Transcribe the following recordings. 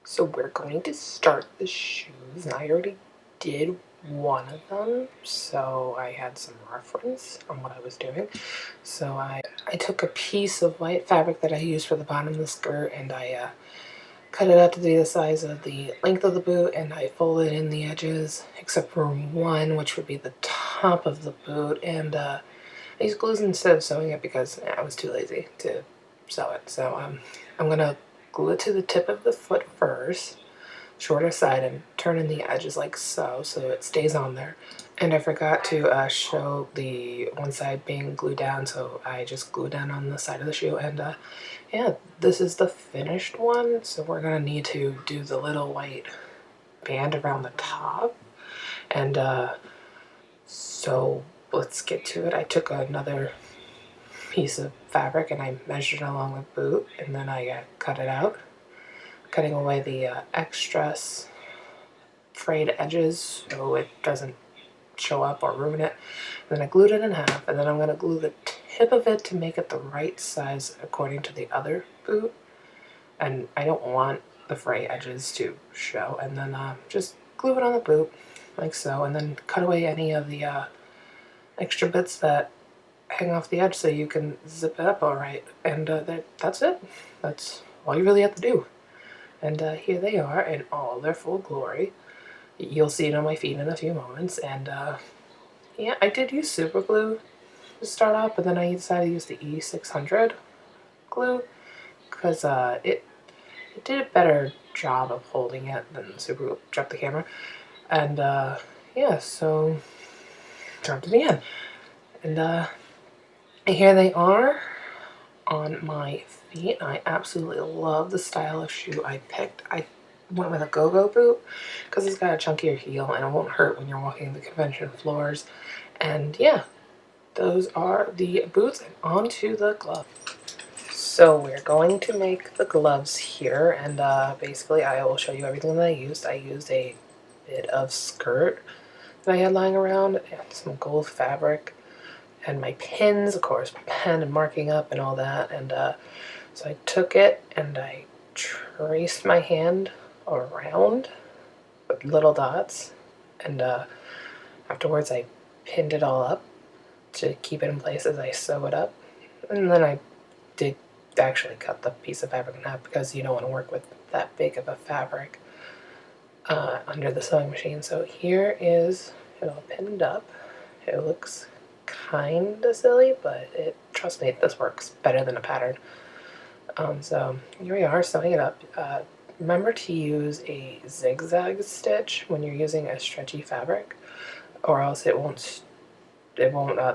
So we're going to start the shoes, and I already did one of them, so I had some reference on what I was doing. So I took a piece of white fabric that I used for the bottom of the skirt, and I cut it out to be the size of the length of the boot, and I folded in the edges, except for one, which would be the top of the boot, and I used glues instead of sewing it because I was too lazy to sew it. So I'm gonna glue it to the tip of the foot first, shorter side, and turn in the edges like so it stays on there. And I forgot to show the one side being glued down, so I just glued down on the side of the shoe. And yeah, this is the finished one. So we're gonna need to do the little white band around the top. And so let's get to it. I took another piece of fabric and I measured along the boot, and then I cut it out, cutting away the excess frayed edges so it doesn't show up or ruin it. And then I glued it in half, and then I'm going to glue the tip of it to make it the right size according to the other boot. And I don't want the fray edges to show. And then just glue it on the boot like so, and then cut away any of the extra bits that hang off the edge so you can zip it up all right. And that's it. That's all you really have to do. And here they are in all their full glory. You'll see it on my feet in a few moments. And yeah, I did use super glue to start off, but then I decided to use the E600 glue because it did a better job of holding it than super glue. Drop the camera. And yeah, so jump to the end. And here they are on my feet. I absolutely love the style of shoe I picked. I went with a Gogo boot because it's got a chunkier heel and it won't hurt when you're walking the convention floors. And yeah, those are the boots, and onto the glove. So we're going to make the gloves here, and basically I will show you everything that I used. I used a bit of skirt that I had lying around and some gold fabric and my pins, of course, my pen and marking up and all that. And so I took it and I traced my hand around with little dots, and afterwards I pinned it all up to keep it in place as I sew it up. And then I did actually cut the piece of fabric in half because you don't want to work with that big of a fabric under the sewing machine. So here is it all pinned up. It looks kind of silly, but trust me, this works better than a pattern. So here we are sewing it up. Remember to use a zigzag stitch when you're using a stretchy fabric, or else the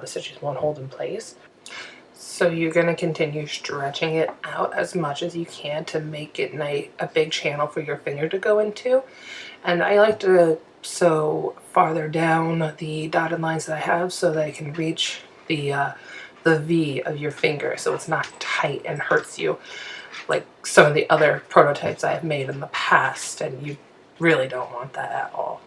stitches won't hold in place. So you're going to continue stretching it out as much as you can to make it a big channel for your finger to go into. And I like to sew farther down the dotted lines that I have so that I can reach the V of your finger so it's not tight and hurts you like some of the other prototypes I have made in the past, and you really don't want that at all.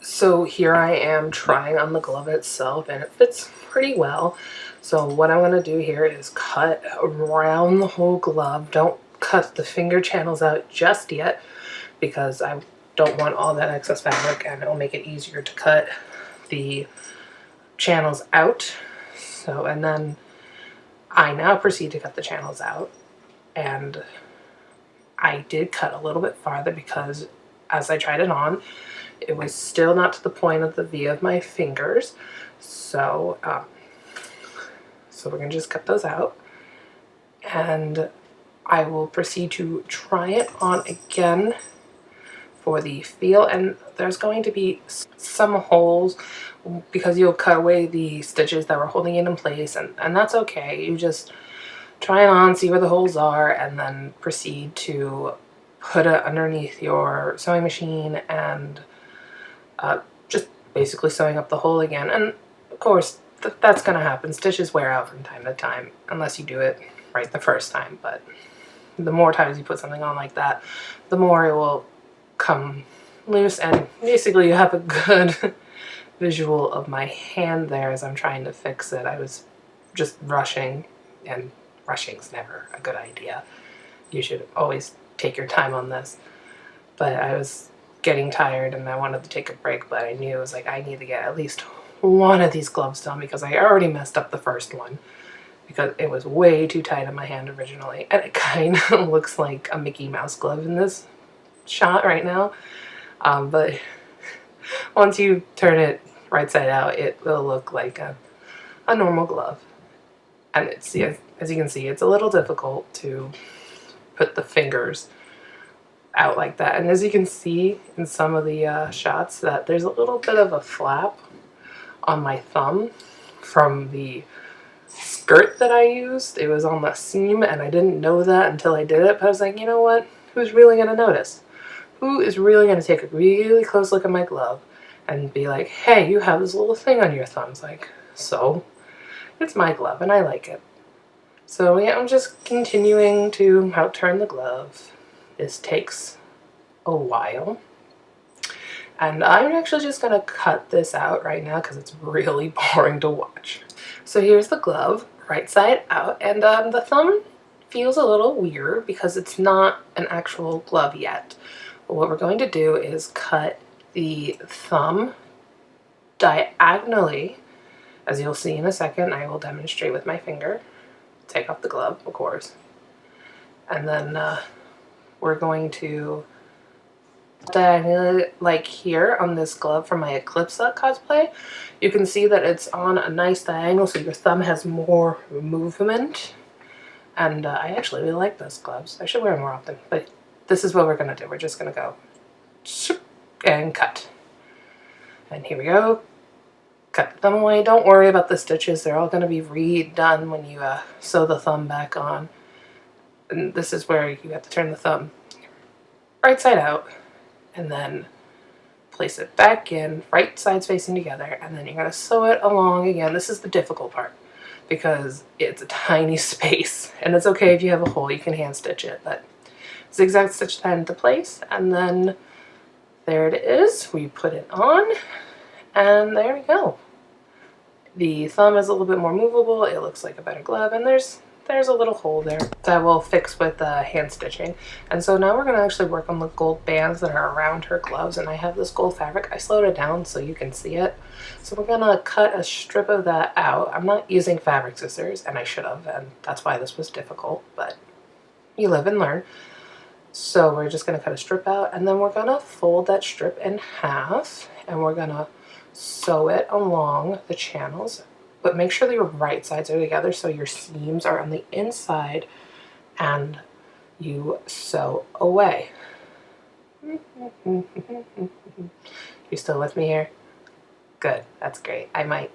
So here I am trying on the glove itself, and it fits pretty well. So what I'm going to do here is cut around the whole glove. Don't cut the finger channels out just yet because I don't want all that excess fabric, and it'll make it easier to cut the channels out. So, and then I now proceed to cut the channels out, and I did cut a little bit farther because as I tried it on, it was still not to the point of the V of my fingers. So, so we're gonna just cut those out, and I will proceed to try it on again for the feel. And there's going to be some holes because you'll cut away the stitches that were holding it in place, and that's okay. You just try it on, see where the holes are, and then proceed to put it underneath your sewing machine and just basically sewing up the hole again. And of course, that's going to happen. Stitches wear out from time to time unless you do it right the first time. But the more times you put something on like that, the more it will come loose. And basically you have a good visual of my hand there as I'm trying to fix it. I was just rushing, and rushing's never a good idea. You should always take your time on this. but I was getting tired and I wanted to take a break, but I knew it was like I need to get at least one of these gloves done because I already messed up the first one because it was way too tight on my hand originally, and it kind of looks like a Mickey Mouse glove in this shot right now, but once you turn it right side out, it will look like a normal glove. And it's, as you can see, it's a little difficult to put the fingers out like that. And as you can see in some of the shots, that there's a little bit of a flap on my thumb from the skirt that I used. It was on the seam and I didn't know that until I did it, but I was like, you know what? Who's really going to notice? Who is really going to take a really close look at my glove and be like, hey, you have this little thing on your thumb? It's like, so? It's my glove and I like it. So yeah, I'm just continuing to out-turn the glove. This takes a while. And I'm actually just going to cut this out right now because it's really boring to watch. So here's the glove, right side out, and the thumb feels a little weird because it's not an actual glove yet. But what we're going to do is cut the thumb diagonally. As you'll see in a second, I will demonstrate with my finger. Take off the glove, of course. And then we're going to diagonally, like here on this glove from my Eclipse cosplay. You can see that it's on a nice diagonal, so your thumb has more movement. And I actually really like those gloves. I should wear them more often, but this is what we're going to do. We're just going to go and cut. And here we go. Cut the thumb away. Don't worry about the stitches. They're all going to be redone when you sew the thumb back on. And this is where you have to turn the thumb right side out and then place it back in, right sides facing together, and then you're going to sew it along again. This is the difficult part because it's a tiny space, and it's okay if you have a hole, you can hand stitch it, but zigzag stitch that into place, and then there it is. We put it on. And there we go. The thumb is a little bit more movable. It looks like a better glove, and there's a little hole there that we'll fix with hand stitching. And so now we're going to actually work on the gold bands that are around her gloves, and I have this gold fabric. I slowed it down so you can see it. So we're going to cut a strip of that out. I'm not using fabric scissors, and I should have, and that's why this was difficult, but you live and learn. So we're just going to cut a strip out, and then we're going to fold that strip in half, and we're going to sew it along the channels, but make sure that your right sides are together so your seams are on the inside and you sew away. You still with me here? Good, that's great. I might.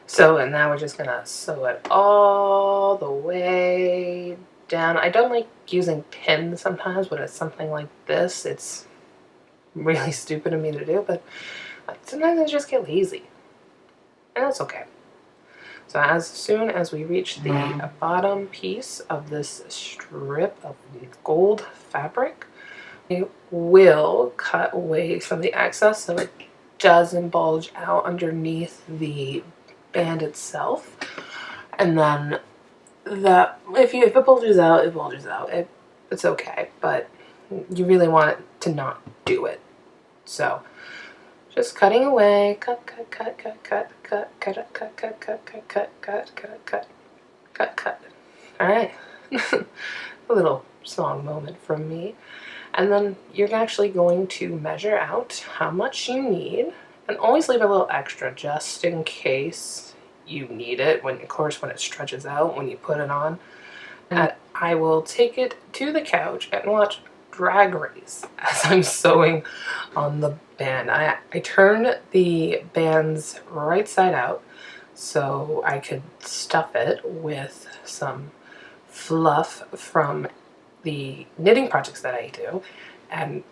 So, and now we're just gonna sew it all the way down. I don't like using pins sometimes when it's something like this. It's really stupid of me to do, but sometimes I just get lazy, and that's okay. So as soon as we reach the bottom piece of this strip of gold fabric, we will cut away from the excess so it doesn't bulge out underneath the band itself. And then that, if it bulges out, it bulges out. It's okay, but you really want it to not do it. So just cutting away, cut, cut, cut, cut, cut, cut, cut, cut, cut, cut, cut, cut, cut, cut, cut, cut, cut, cut. All right, a little song moment from me. And then you're actually going to measure out how much you need, and always leave a little extra just in case you need it when, of course, when it stretches out, when you put it on. And I will take it to the couch and watch Drag Race as I'm sewing on the band. I turned the bands right side out so I could stuff it with some fluff from the knitting projects that I do, and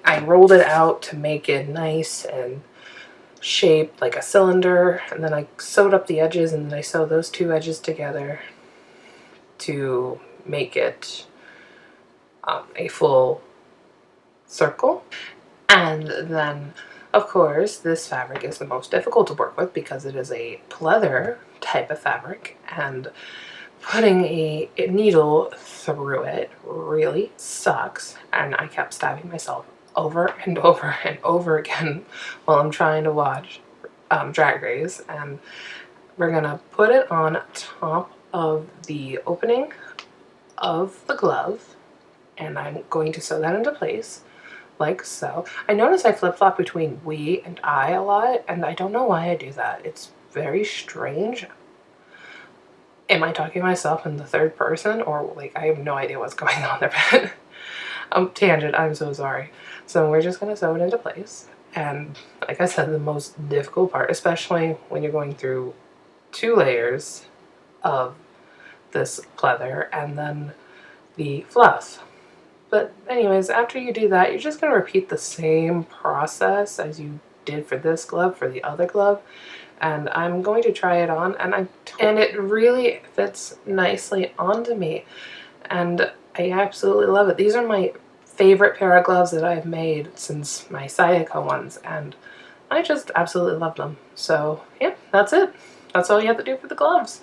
I rolled it out to make it nice and shaped like a cylinder, and then I sewed up the edges, and then I sewed those two edges together to make it a full circle. And then, of course, this fabric is the most difficult to work with because it is a pleather type of fabric, and putting a needle through it really sucks, and I kept stabbing myself over and over and over again while I'm trying to watch Drag Race. And we're gonna put it on top of the opening of the glove, and I'm going to sew that into place like so. I notice I flip-flop between we and I a lot, and I don't know why I do that. It's very strange. Am I talking to myself in the third person, or like I have no idea what's going on there? But tangent, I'm so sorry. So we're just gonna sew it into place. And like I said, the most difficult part, especially when you're going through 2 layers of this pleather and then the fluff. But anyways, after you do that, you're just going to repeat the same process as you did for this glove, for the other glove. And I'm going to try it on, and it really fits nicely onto me. And I absolutely love it. These are my favorite pair of gloves that I've made since my Sayaka ones, and I just absolutely love them. So yeah, that's it. That's all you have to do for the gloves.